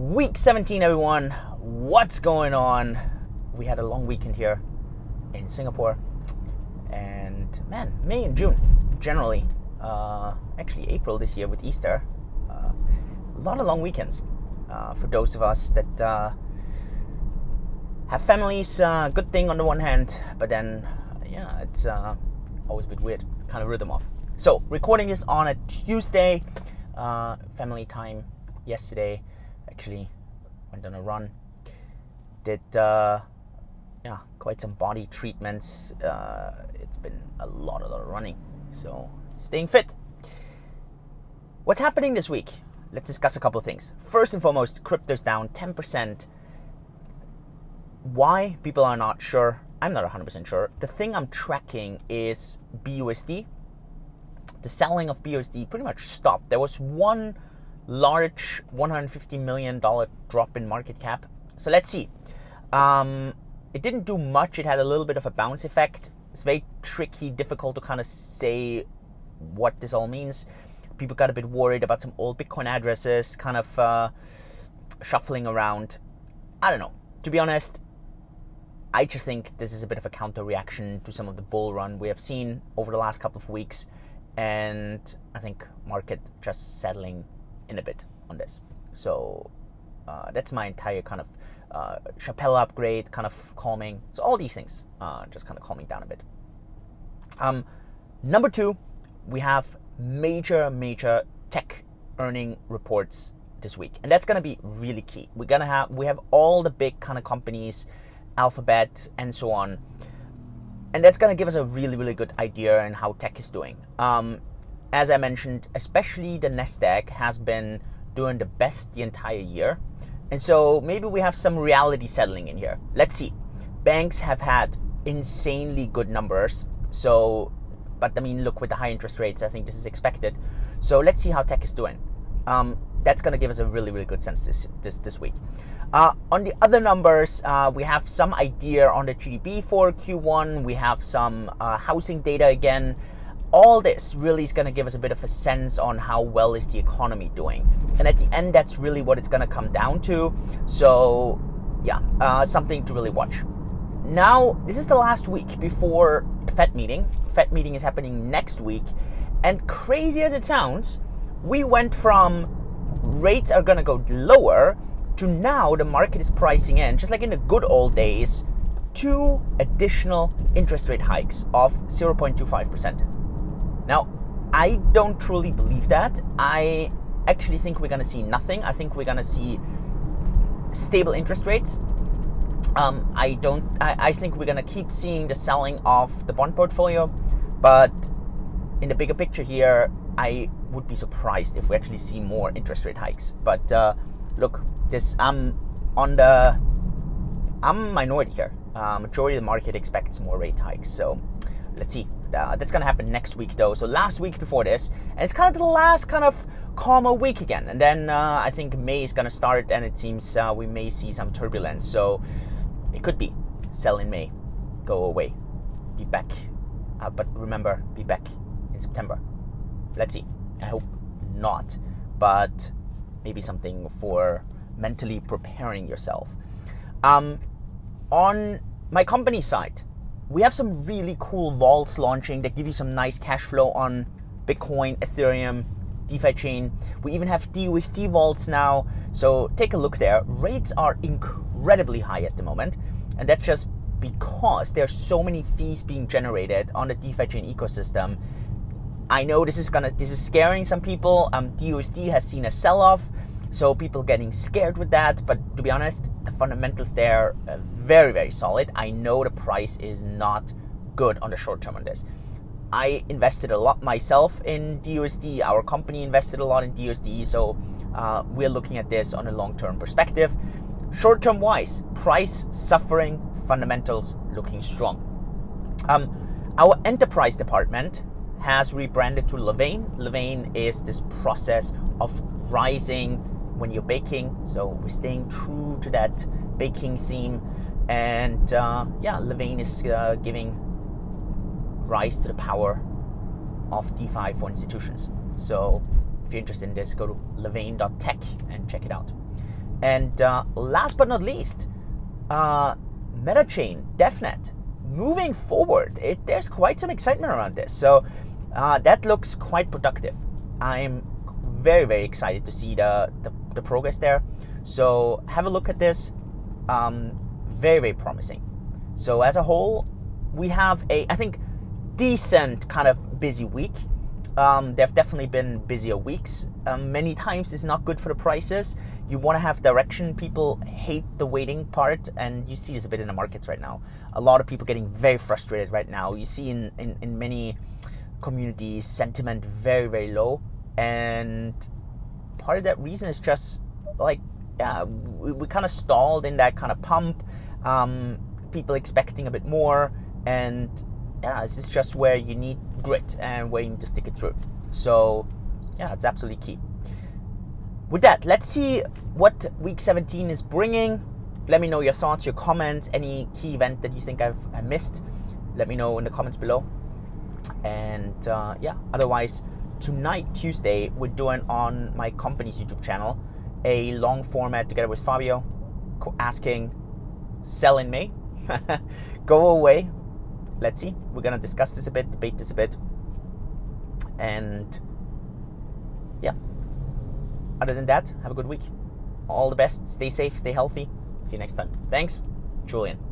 Week 17, everyone. What's going on? We had a long weekend here in Singapore, and man, May and June generally, actually April this year with Easter, a lot of long weekends for those of us that have families. Good thing on the one hand, but then it's always a bit weird, kind of rhythm off. So recording this on a Tuesday, family time yesterday. Actually went on a run, did quite some body treatments. It's been a lot of running, so staying fit. What's happening this week? Let's discuss a couple of things. First and foremost, crypto's down 10%. Why? People are not sure. I'm not 100% sure. The thing I'm tracking is BUSD. The selling of BUSD pretty much stopped. There was one large $150 million drop in market cap. So let's see. It didn't do much. It had a little bit of a bounce effect. It's very tricky, difficult to kind of say what this all means. People got a bit worried about some old Bitcoin addresses kind of shuffling around. I don't know. To be honest, I just think this is a bit of a counter reaction to some of the bull run we have seen over the last couple of weeks. And I think market just settling in a bit on this. So that's my entire kind of Chappelle upgrade, kind of calming. So all these things just kind of calming down a bit. Number two, we have major tech earning reports this week, and that's going to be really key. We have all the big kind of companies, Alphabet and so on, and that's going to give us a really good idea on how tech is doing. As I mentioned, especially the Nasdaq has been doing the best the entire year. And so maybe we have some reality settling in here. Let's see. Banks have had insanely good numbers. So, but I mean, look, with the high interest rates, I think this is expected. So let's see how tech is doing. That's going to give us a really good sense this week. On the other numbers, we have some idea on the GDP for Q1. We have some housing data again. All this really is going to give us a bit of a sense on how well is the economy doing. And at the end, that's really what it's going to come down to. So yeah, something to really watch. Now, this is the last week before the Fed meeting. Fed meeting is happening next week. And crazy as it sounds, we went from rates are going to go lower to now the market is pricing in, just like in the good old days, 2 additional interest rate hikes of 0.25%. Now, I don't truly believe that. I actually think we're going to see nothing. I think we're going to see stable interest rates. I think we're going to keep seeing the selling of the bond portfolio, but in the bigger picture here, I would be surprised if we actually see more interest rate hikes. But look, I'm minority here. Majority of the market expects more rate hikes. So let's see. That's going to happen next week, though. So last week before this, and it's kind of the last kind of calmer week again. And then I think May is going to start, and it seems we may see some turbulence. So it could be sell in May, go away, be back. But remember, be back in September. Let's see. I hope not, but maybe something for mentally preparing yourself. On my company side, we have some really cool vaults launching that give you some nice cash flow on Bitcoin, Ethereum, DeFi chain. We even have you.This vaults now. So take a look there. Rates are incredibly high at the moment. And that's just because there's so many fees being generated on the DeFi chain ecosystem. I know this is scaring some people. you.This has seen a sell-off. So people getting scared with that, but to be honest, the fundamentals there are very solid. I know the price is not good on the short term on this. I invested a lot myself in you.This. Our company invested a lot in you.This. So we're looking at this on a long-term perspective. Short-term wise, price suffering, fundamentals looking strong. Our enterprise department has rebranded to Levain. Levain is this process of rising when you're baking, so we're staying true to that baking theme, and Levain is giving rise to the power of DeFi for institutions. So if you're interested in this, go to levain.tech and check it out. And last but not least, MetaChain, DevNet, moving forward. There's quite some excitement around this. So that looks quite productive. I'm very, very excited to see the progress there. So have a look at this. Very, very promising. So as a whole, we have I think, decent kind of busy week. There have definitely been busier weeks. Many times it's not good for the prices. You want to have direction. People hate the waiting part, and you see this a bit in the markets right now. A lot of people getting very frustrated right now. You see in many communities sentiment very, very low, and part of that reason is just like, yeah, we kind of stalled in that kind of pump. People expecting a bit more, and yeah, this is just where you need grit and where you need to stick it through. So yeah, it's absolutely key. With that, let's see what week 17 is bringing. Let me know your thoughts, your comments, any key event that you think I missed. Let me know in the comments below. And yeah, otherwise, tonight, Tuesday, we're doing on my company's YouTube channel a long format together with Fabio, asking, sell in May, go away. Let's see. We're going to discuss this a bit, debate this a bit. And yeah, other than that, have a good week. All the best. Stay safe, stay healthy. See you next time. Thanks, Julian.